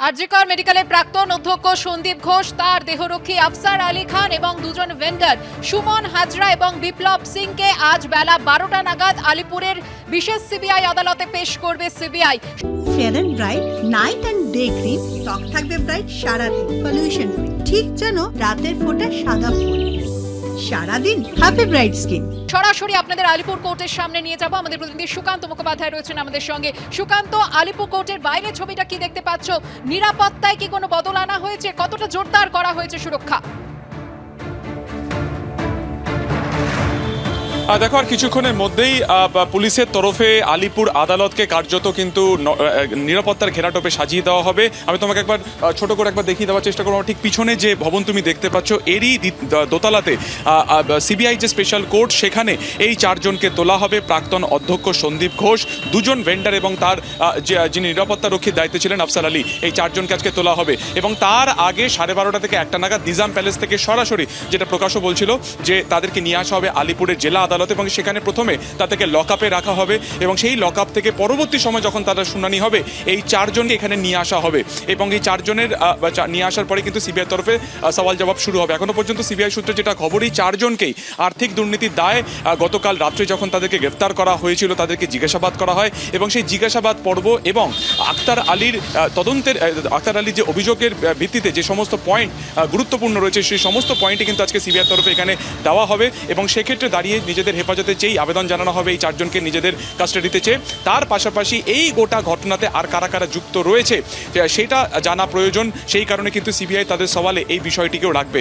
আরজিকর মেডিকেলের প্রাক্তন অধ্যক্ষ সন্দীপ ঘোষ, তার দেহরক্ষী আফসার আলী খান এবং দুজন ভেন্ডার সুমন হাজরা এবং বিপ্লব সিংকে আজ বেলা 12টা নাগাদ আলিপুরের বিশেষ সিবিআই আদালতে পেশ করবে CBI. Fair and bright night and day cream ত্বক থাকবে ব্রাইট সারাদিন, পলিউশন ফ্রি, ঠিক যেন রাতের ফোঁটা সাদা ফুল। সারাদিন হ্যাপি ব্রাইট স্কিন। সরাসরি আপনাদের আলিপুর কোর্টের সামনে নিয়ে যাব। আমাদের প্রতিনিধি সুকান্ত মুখোপাধ্যায় রয়েছেন আমাদের সঙ্গে। সুকান্ত, আলিপুর কোর্টের বাইরে ছবিটা কি দেখতে পাচ্ছ? নিরাপত্তায় কি কোনো বদল আনা হয়েছে? কতটা জোরদার করা হয়েছে সুরক্ষা? দেখো, আর কিছুক্ষণের মধ্যেই পুলিশের তরফে আলিপুর আদালতকে কার্যত কিন্তু নিরাপত্তার ঘেরাটোপে সাজিয়ে দেওয়া হবে। আমি তোমাকে একবার ছোট করে একবার দেখিয়ে দেওয়ার চেষ্টা করবো। ঠিক পিছনে যে ভবন তুমি দেখতে পাচ্ছ, এরই দোতলাতে সিবিআই যে স্পেশাল কোর্ট, সেখানে এই চারজনকে তোলা হবে। প্রাক্তন অধ্যক্ষ সন্দীপ ঘোষ, দুজন ভেন্ডার এবং তার যিনি নিরাপত্তা রক্ষীর দায়িত্বে ছিলেন আফসার আলী, এই চারজনকে আজকে তোলা হবে। এবং তার আগে 12:30 থেকে 1টা নাগাদ নিজাম প্যালেস থেকে সরাসরি, যেটা প্রকাশও বলছিল, যে তাদেরকে নিয়ে আসা হবে আলিপুরের জেলা আদালত এবং সেখানে প্রথমে তাদেরকে লকআপে রাখা হবে এবং সেই লকআপ থেকে পরবর্তী সময় যখন তাদের শুনানি হবে, এই চারজনকে এখানে নিয়ে আসা হবে এবং এই চারজনের নিয়ে আসার পরে কিন্তু সিবিআই তরফে সওয়াল জবাব শুরু হবে। এখনো পর্যন্ত সিবিআই সূত্রে যেটা খবর, এই চারজনকেই আর্থিক দুর্নীতির দায়ে গতকাল রাত্রে যখন তাদেরকে গ্রেফতার করা হয়েছিল, তাদেরকে জিজ্ঞাসাবাদ করা হয় এবং সেই জিজ্ঞাসাবাদ পর্ব এবং আক্তার আলীর যে অভিযোগের ভিত্তিতে যে সমস্ত পয়েন্ট গুরুত্বপূর্ণ রয়েছে, সেই সমস্ত পয়েন্টই কিন্তু আজকে সিবিআই তরফে এখানে দেওয়া হবে এবং সেক্ষেত্রে দাঁড়িয়ে নিজেদের হেফাজতে চেয়ে আবেদন জানানো হবে এই চারজনকে নিজেদের কাস্টাডিতে চেয়ে। তার পাশাপাশি এই গোটা ঘটনাতে আর কারা কারা যুক্ত রয়েছে সেটা জানা প্রয়োজন, সেই কারণে কিন্তু সিবিআই তাদের সওয়ালে এই বিষয়টিকেও রাখবে।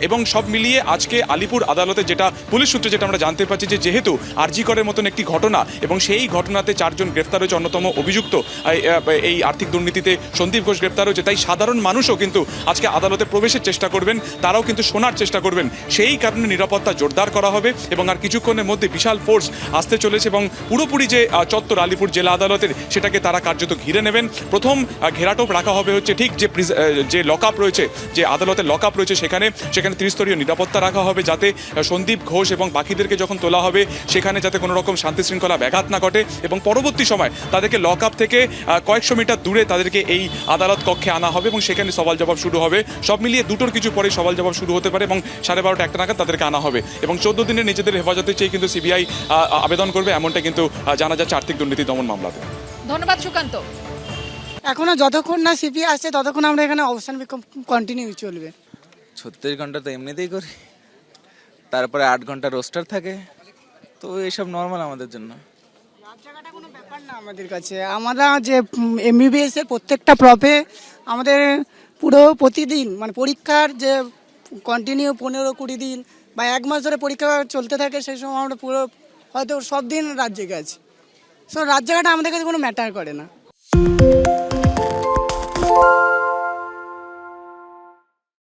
এবং সব মিলিয়ে আজকে আলিপুর আদালতে যেটা পুলিশ সূত্রে যেটা আমরা জানতে পারছি, যে যেহেতু আরজিকরের মতন একটি ঘটনা এবং সেই ঘটনাতে চারজন গ্রেফতার হয়েছে, অন্যতম অভিযুক্ত এই আর্থিক দুর্নীতিতে সন্দীপ ঘোষ গ্রেফতার হয়েছে, তাই সাধারণ মানুষও কিন্তু আজকে আদালতে প্রবেশের চেষ্টা করবেন, তারাও কিন্তু শোনার চেষ্টা করবেন। সেই কারণে নিরাপত্তা জোরদার করা হবে এবং আর কিছুক্ষণের মধ্যে বিশাল ফোর্স আসতে চলেছে এবং পুরোপুরি যে চত্বর আলিপুর জেলা আদালতের, সেটাকে তারা কার্যত ঘিরে নেবেন। প্রথম ঘেরাটোপ রাখা হবে হচ্ছে ঠিক যে লকআপ রয়েছে, যে আদালতের লকআপ রয়েছে, সেখানে ত্রিস্তরীয় নিরাপত্তা রাখা হবে, যাতে সন্দীপ ঘোষ এবং বাকিদেরকে যখন তোলা হবে সেখানে যাতে কোনো রকম শান্তি শৃঙ্খলা ব্যাঘাত না ঘটে এবং পরবর্তী সময় তাদেরকে লকআপ থেকে কয়েকশো মিটার দূরে তাদেরকে এই আদালত কক্ষে আনা হবে এবং সেখানে সওয়াল জবাব শুরু হবে। সব মিলিয়ে দুটোর কিছু পরে সওয়াল জবাব শুরু হতে পারে এবং 12:30 1টা নাগাদ তাদেরকে আনা হবে এবং 14 দিনের নিজেদের হেফাজতে চেয়ে কিন্তু সিবিআই আবেদন করবে, এমনটা কিন্তু জানা যাচ্ছে আর্থিক দুর্নীতি দমন মামলাতে। ধন্যবাদ সুকান্ত। এখনো যতক্ষণ না সিপিআই আসছে ততক্ষণ আমরা এখানে অবস্থান বিক্ষোভ কন্টিনিউ চলবে। 36 ঘন্টা তো এমনিতেই করি, তারপরে 8 ঘন্টা রোস্টার থাকে, তো এইসব নর্মাল আমাদের জন্য। রাত জায়গাটা কোনো ব্যাপার না আমাদের কাছে। আমরা যে এমবিবিএস এর প্রত্যেকটা প্রপে আমাদের পুরো প্রতিদিন মানে পরীক্ষার যে কন্টিনিউ 15-20 দিন বা 1 মাস ধরে পরীক্ষা চলতে থাকে, সেই সময় আমরা পুরো হয়তো সব দিন রাত জেগে আছি। সো রাত জায়গাটা আমাদের কাছে কোনো ম্যাটার করে না।